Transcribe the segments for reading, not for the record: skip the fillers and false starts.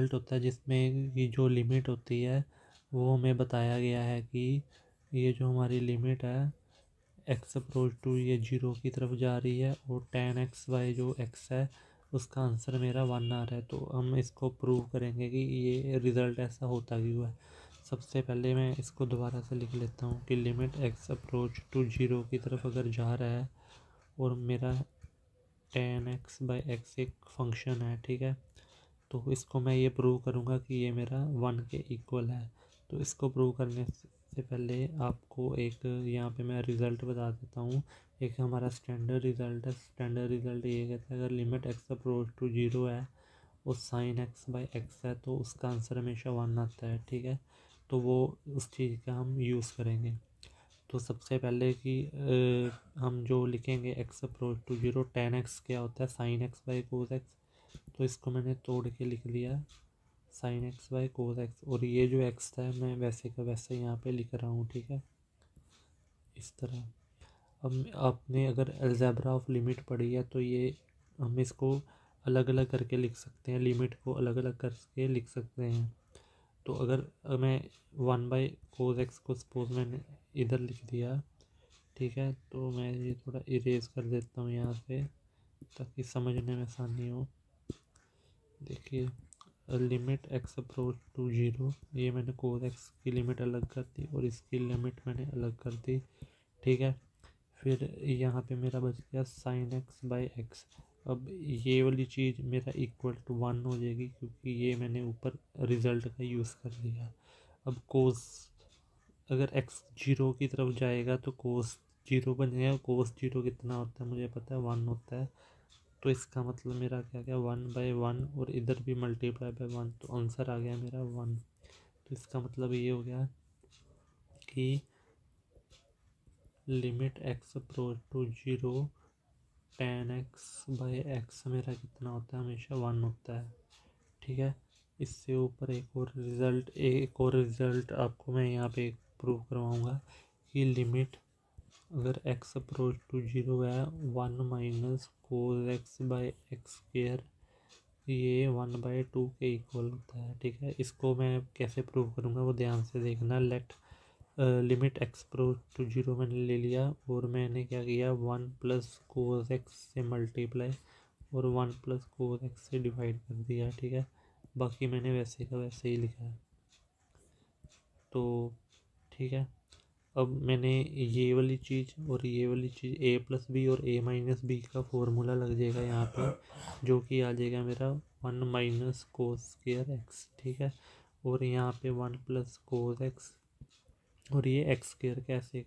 Result होता है जिसमें ये जो लिमिट होती है वो हमें बताया गया है कि ये जो हमारी लिमिट है x अप्रोच टू ये 0 की तरफ जा रही है और tan x बाय जो x है उसका आंसर मेरा 1 आ रहा है। तो हम इसको प्रूव करेंगे कि ये रिज़ल्ट ऐसा होता क्यों है। सबसे पहले मैं इसको दोबारा से लिख लेता हूँ कि लिमिट x अप्रोच टू 0 की तरफ अगर जा रहा है और मेरा tan x बाय x एक फंक्शन है, ठीक है, तो इसको मैं ये प्रूव करूँगा कि ये मेरा 1 के इक्वल है। तो इसको प्रूव करने से पहले आपको एक यहाँ पे मैं रिज़ल्ट बता देता हूँ। एक हमारा स्टैंडर्ड रिज़ल्ट है। स्टैंडर्ड रिज़ल्ट ये कहता है अगर लिमिट x अप्रोच टू 0 है और साइन x बाई x है तो उसका आंसर हमेशा 1 आता है, ठीक है। तो वो उस चीज़ का हम यूज़ करेंगे। तो सबसे पहले कि हम जो लिखेंगे x approach to 0 tan x क्या होता है sine x by cos x। तो इसको मैंने तोड़ के लिख लिया sine x by cos x और ये जो x था मैं वैसे का वैसे यहाँ पे लिख रहा हूँ, ठीक है, इस तरह। अब आपने अगर अलजेब्रा ऑफ लिमिट पढ़ी है तो ये हम इसको अलग अलग करके लिख सकते हैं, लिमिट को अलग अलग करके लिख सकते हैं। तो अगर मैं 1 बाई कोस एक्स को सपोज मैंने इधर लिख दिया, ठीक है, तो मैं ये थोड़ा इरेज कर देता हूँ यहाँ से ताकि समझने में आसानी हो। देखिए लिमिट एक्स अप्रोच टू 0, ये मैंने कोस एक्स की लिमिट अलग कर दी और इसकी लिमिट मैंने अलग कर दी, ठीक है। फिर यहाँ पे मेरा बच गया साइन एक्स बाई एक्स। अब ये वाली चीज़ मेरा इक्वल टू 1 हो जाएगी क्योंकि ये मैंने ऊपर रिज़ल्ट का यूज़ कर लिया। अब कोस अगर x 0 की तरफ जाएगा तो कोस 0 बनेगा। कोस 0 कितना होता है मुझे पता है 1 होता है। तो इसका मतलब मेरा क्या गया 1 बाई 1 और इधर भी मल्टीप्लाई बाई 1, तो आंसर आ गया मेरा 1। तो इसका मतलब ये हो गया कि limit x approach to 0 tan x by x मेरा कितना होता है हमेशा 1 होता है, ठीक है। इससे ऊपर एक और रिज़ल्ट आपको मैं यहाँ पे प्रूव करवाऊँगा कि लिमिट अगर x अप्रोच टू 0 है 1 minus cos x by x square ये 1/2 के इक्वल होता है, ठीक है। इसको मैं कैसे प्रूव करूँगा वो ध्यान से देखना। लिमिट x अप्रोच टू 0 मैंने ले लिया और मैंने क्या किया 1 प्लस कोस एक्स से मल्टीप्लाई और 1 प्लस कोस एक्स से डिवाइड कर दिया, ठीक है। बाकी मैंने वैसे का वैसे ही लिखा है, तो ठीक है। अब मैंने ये वाली चीज़ और ये वाली चीज़ a प्लस बी और a माइनस बी का फॉर्मूला लग जाएगा यहाँ पे, जो कि आ जाएगा मेरा 1 माइनस कोस स्क्वायर एक्स, ठीक है। और यहाँ पे 1 प्लस कोस एक्स और ये एक्स स्क्वायर कैसे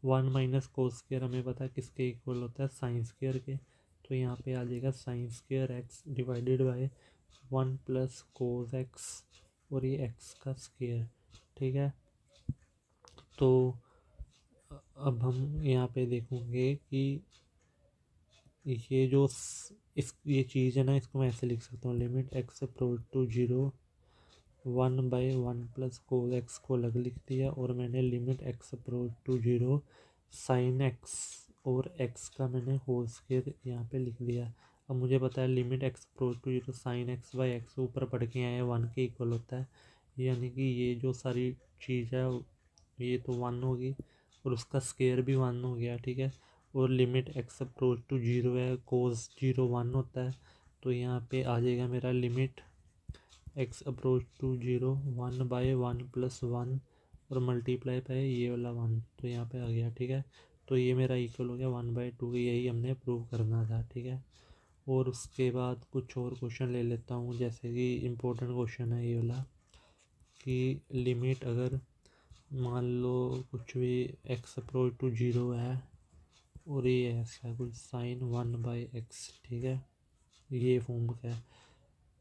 1 माइनस कोस स्क्वायर हमें पता है किसके इक्वल होता है साइन स्क्वायर के। तो यहाँ पे आ जाएगा sine square x divided by 1 plus cos x और ये एक्स का स्क्वायर, ठीक है। तो अब हम यहाँ पे देखेंगे कि ये जो ये चीज़ है ना, इसको मैं ऐसे लिख सकता हूँ limit x approach to 0 1 by 1 plus cos x को अलग लिख दिया और मैंने limit x approach to 0 sine x और एक्स का मैंने होल स्क्वायर यहाँ पे लिख दिया। अब मुझे पता है limit x approach to 0 sine x by x ऊपर पढ़ के आए 1 के इक्वल होता है, यानी कि ये जो सारी चीज़ है ये तो 1 होगी और उसका स्क्वायर भी 1 हो गया, ठीक है। और लिमिट एक्स अप्रोच टू 0 है कोस 0 1 होता है, तो यहाँ पे आ जाएगा मेरा limit x approach to 0 1 by 1 plus 1 और मल्टीप्लाई पे ये वाला 1, तो यहाँ पे आ गया, ठीक है। तो ये मेरा इक्वल हो गया 1/2, यही हमने प्रूव करना था, ठीक है। और उसके बाद कुछ और क्वेश्चन ले लेता हूँ, जैसे कि इम्पोर्टेंट क्वेश्चन है ये वाला कि लिमिट अगर मान लो कुछ भी एक्स अप्रोच टू 0 है और ये ऐसा कुछ साइन 1 बाई एक्स, ठीक है, ये फॉर्म का है।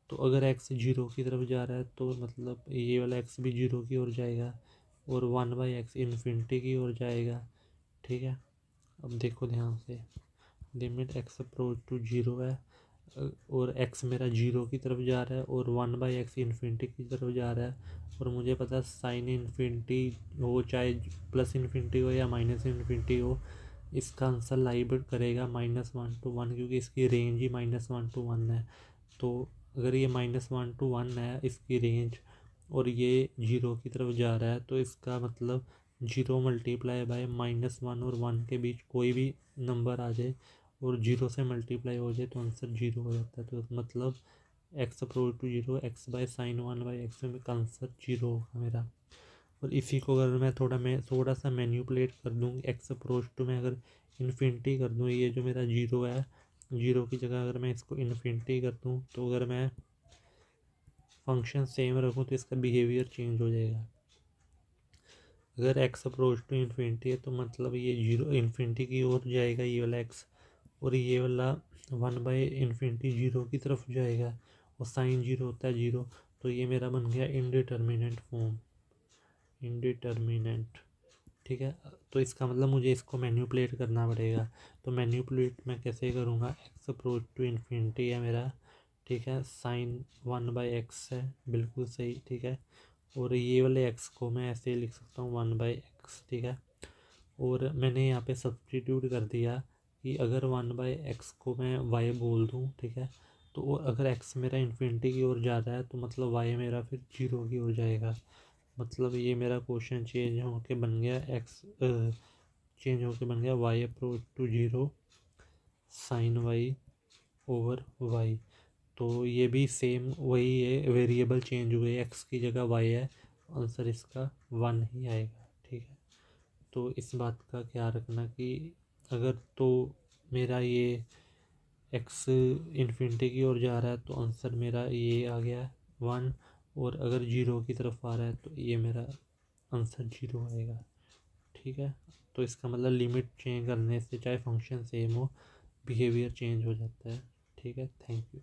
तो अगर एक्स 0 की तरफ जा रहा है तो मतलब ये वाला एक्स भी 0 की ओर जाएगा और 1 बाई एक्स इन्फिनिटी की ओर जाएगा, ठीक है। अब देखो ध्यान से लिमिट एक्स अप्रोच टू 0 है और एक्स मेरा 0 की तरफ जा रहा है और 1 बाई एक्स इन्फिनिटी की तरफ जा रहा है और मुझे पता है साइन इन्फिनिटी हो चाहे प्लस इन्फिनिटी हो या माइनस इन्फिनिटी हो, इसका आंसर लाइब करेगा -1 to 1 क्योंकि इसकी रेंज ही -1 to 1 है। तो अगर ये -1 to 1 है इसकी रेंज, और ये 0 की तरफ जा रहा है, तो इसका मतलब 0 मल्टीप्लाई बाय -1 और 1 के बीच कोई भी नंबर आ जाए और 0 से मल्टीप्लाई हो जाए तो आंसर 0 हो जाता है। तो मतलब x approach to 0 x by sine 1 by x में आंसर 0 होगा मेरा। और इसी को अगर मैं थोड़ा सा मैन्यूपुलेट कर दूँ, x अप्रोच टू मैं अगर इन्फिनिटी कर दूँ, ये जो मेरा 0 है, 0 की जगह अगर मैं इसको इन्फिनिटी कर दूँ, तो अगर मैं फंक्शन सेम रखूँ तो इसका बिहेवियर चेंज हो जाएगा। अगर x अप्रोच टू इन्फिनिटी है तो मतलब ये 0 इन्फिनिटी की ओर जाएगा ये वाला x, और ये वाला 1/इन्फिनिटी 0 की तरफ जाएगा, और साइन 0 होता है 0। तो ये मेरा बन गया इनडिटर्मिनेंट फॉर्म, इनडिटर्मिनेंट। ठीक है, तो इसका मतलब मुझे इसको मैन्यूपुलेट करना पड़ेगा। तो मैन्यूपुलेट मैं कैसे करूँगा, x अप्रोच टू इन्फिनिटी है मेरा, ठीक है, साइन 1/x है, बिल्कुल सही, ठीक है। और ये वाले x को मैं ऐसे लिख सकता हूँ 1/x, ठीक है। और मैंने यहाँ पे सब्सटीट्यूट कर दिया कि अगर 1/x को मैं y बोल दूँ, ठीक है, तो अगर x मेरा इन्फिनिटी की ओर जा रहा है तो मतलब y मेरा फिर 0 की ओर जाएगा। मतलब ये मेरा क्वेश्चन चेंज होके बन गया चेंज होके बन गया y approach to 0 sine y over y। तो ये भी सेम वही है, वेरिएबल चेंज हुए, x की जगह y है, आंसर इसका 1 ही आएगा, ठीक है। तो इस बात का ख्याल रखना कि अगर तो मेरा ये x इन्फिनिटी की ओर जा रहा है तो आंसर मेरा ये आ गया 1, और अगर 0 की तरफ आ रहा है तो ये मेरा आंसर 0 आएगा, ठीक है। तो इसका मतलब लिमिट चेंज करने से चाहे फंक्शन सेम हो, बिहेवियर चेंज हो जाता है, ठीक है। Thank you.